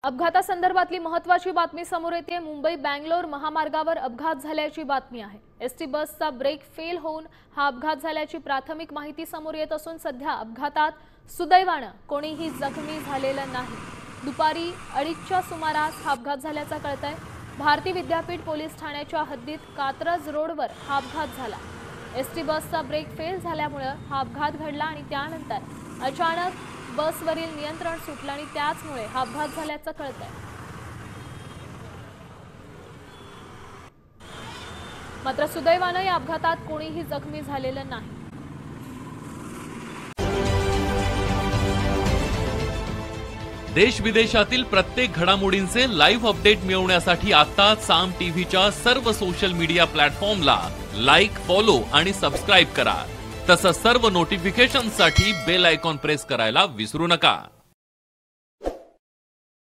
अपघातासंदर्भातली महत्त्वाची बातमी समोर येते। मुंबई बंगलोर महामार्गावर अपघात झाल्याची बातमी आहे। एसटी बसचा ब्रेक फेल होऊन हा अपघात झाल्याची प्राथमिक माहिती समोर येत असून सध्या अपघातात सुदैवाने कोणीही जखमी झालेलं नाही। दुपारी 2:30च्या सुमारास हा अपघात झाल्याचं कळतंय। भारती विद्यापीठ पोलीस ठाण्याच्या हद्दीत कात्रज रोडवर हा अपघात झाला। एसटी बसचा ब्रेक फेल झाल्यामुळे हा अपघात घडला आणि त्यानंतर अचानक बसवरील नियंत्रण सुटलं आणि त्याचमुळे हा अपघात झाल्याचं कळतंय। मात्र सुदैवाने या अपघातात कोणीही जखमी झालेलं नाही। देश विदेशातील प्रत्येक घडामोडींचे लाईव्ह अपडेट मिळवण्यासाठी आता साम टीव्हीच्या सर्व सोशल मीडिया प्लॅटफॉर्मला लाईक, फॉलो आणि सबस्क्राइब करा। तसंच सर्व नोटिफिकेशनसाठी बेल आयकॉन प्रेस करायला विसरू नका।